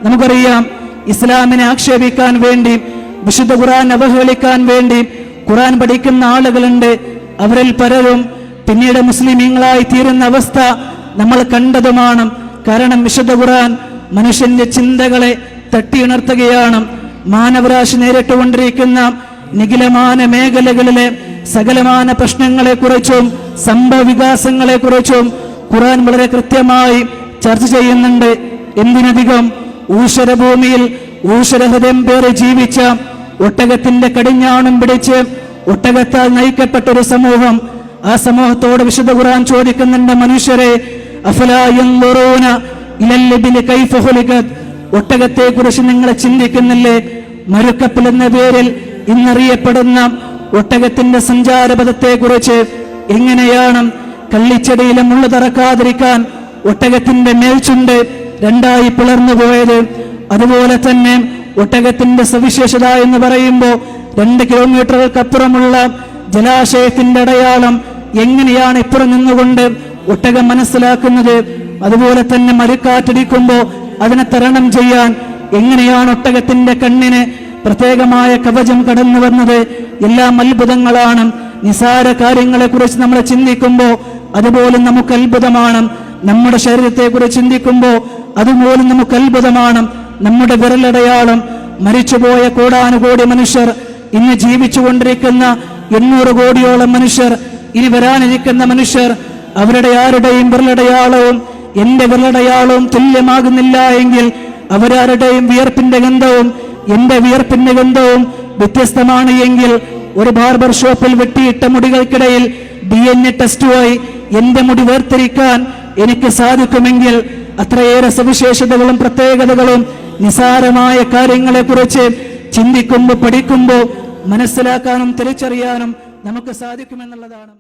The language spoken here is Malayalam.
നമുക്കറിയാം, ഇസ്ലാമിനെ ആക്ഷേപിക്കാൻ വേണ്ടി, വിശുദ്ധ ഖുർആൻ അവഹേളിക്കാൻ വേണ്ടി ഖുർആൻ പഠിക്കുന്ന ആളുകളുണ്ട്. അവരിൽ പലരും പിന്നീട് മുസ്ലിമീങ്ങളായി തീരുന്ന അവസ്ഥ നമ്മൾ കണ്ടതുമാണ്. കാരണം വിശുദ്ധ ഖുർആൻ മനുഷ്യന്റെ ചിന്തകളെ തട്ടിയുണർത്തുകയാണ്. മാനവരാശി നേരിട്ടുകൊണ്ടിരിക്കുന്ന നിഖിലമാന മേഖലകളിലെ സകലമാന പ്രശ്നങ്ങളെക്കുറിച്ചും സംഭവ വികാസങ്ങളെക്കുറിച്ചും ഖുർആൻ വളരെ കൃത്യമായി ചർച്ച ചെയ്യുന്നുണ്ട്. എന്തിനധികം, ഊഷരഭൂമിയിൽ ഊഷരഹൃദയം പേറി ജീവിച്ച, ഒട്ടകത്തിന്റെ കടിഞ്ഞാണും പിടിച്ച് ഒട്ടകത്താൽ നയിക്കപ്പെട്ടൊരു സമൂഹം. ആ സമൂഹത്തോട് വിശുദ്ധ ഖുർആൻ ചോദിക്കുന്നുണ്ട്, മനുഷ്യരെ, അഫലാ യൻദുറൂന ഇലൽ ഇബ്ലി കൈഫ ഖുലിഖത്, ഒട്ടകത്തെ കുറിച്ച് നിങ്ങൾ ചിന്തിക്കുന്നില്ലേ? മരുക്കപ്പൽ എന്ന പേരിൽ ഇന്നറിയപ്പെടുന്ന ഒട്ടകത്തിന്റെ സഞ്ചാരപഥത്തെ കുറിച്ച്, എങ്ങനെയാണ് കള്ളിച്ചെടിയിലെ മുള്ളു തറക്കാതിരിക്കാൻ ഒട്ടകത്തിന്റെ മേൽചുണ്ട് രണ്ടായി പിളർന്നു പോയത്? അതുപോലെ തന്നെ ഒട്ടകത്തിന്റെ സവിശേഷത എന്ന് പറയുമ്പോൾ 2 കിലോമീറ്ററുകൾക്കപ്പുറമുള്ള ജലാശയത്തിന്റെ അടയാളം എങ്ങനെയാണ് ഇപ്പുറം നിന്നുകൊണ്ട് ഒട്ടകം മനസ്സിലാക്കുന്നത്? അതുപോലെ തന്നെ മരുക്കാറ്റടിക്കുമ്പോൾ അതിനെ തരണം ചെയ്യാൻ എങ്ങനെയാണ് ഒട്ടകത്തിന്റെ കണ്ണിന് പ്രത്യേകമായ കവചം കടന്നു വന്നത്? എല്ലാം അത്ഭുതങ്ങളാണ്. നിസാര കാര്യങ്ങളെ കുറിച്ച് നമ്മൾ ചിന്തിക്കുമ്പോൾ അതുപോലും നമുക്ക് അത്ഭുതമാണ്. നമ്മുടെ ശരീരത്തെ കുറിച്ച് ചിന്തിക്കുമ്പോൾ അതുപോലും നമുക്ക് അത്ഭുതമാണ്. നമ്മുടെ വിരലടയാളം, മരിച്ചുപോയ കോടാനുകോടി മനുഷ്യർ, ഇന്ന് ജീവിച്ചുകൊണ്ടിരിക്കുന്ന 800 കോടിയോളം മനുഷ്യർ, ഇനി വരാനിരിക്കുന്ന മനുഷ്യർ, അവരുടെ ആരുടെയും വിരലടയാളവും എന്റെ വിരലടയാളവും തുല്യമാകുന്നില്ല എങ്കിൽ അവരാരുടെയും വിയർപ്പിന്റെ ഗന്ധവും എന്റെ വിയർപ്പിന്റെ ഗന്ധവും വ്യത്യസ്തമാണ് എങ്കിൽ, ഒരു ബാർബർ ഷോപ്പിൽ വെട്ടിയിട്ട മുടികൾക്കിടയിൽ DNA ടെസ്റ്റുമായി എന്റെ മുടി വേർതിരിക്കാൻ എനിക്ക് സാധിക്കുമെങ്കിൽ, അത്രയേറെ സവിശേഷതകളും പ്രത്യേകതകളും നിസാരമായ കാര്യങ്ങളെ കുറിച്ച് ചിന്തിക്കുമ്പോൾ, പഠിക്കുമ്പോൾ മനസ്സിലാക്കാനും തിരിച്ചറിയാനും നമുക്ക് സാധിക്കുമെന്നുള്ളതാണ്.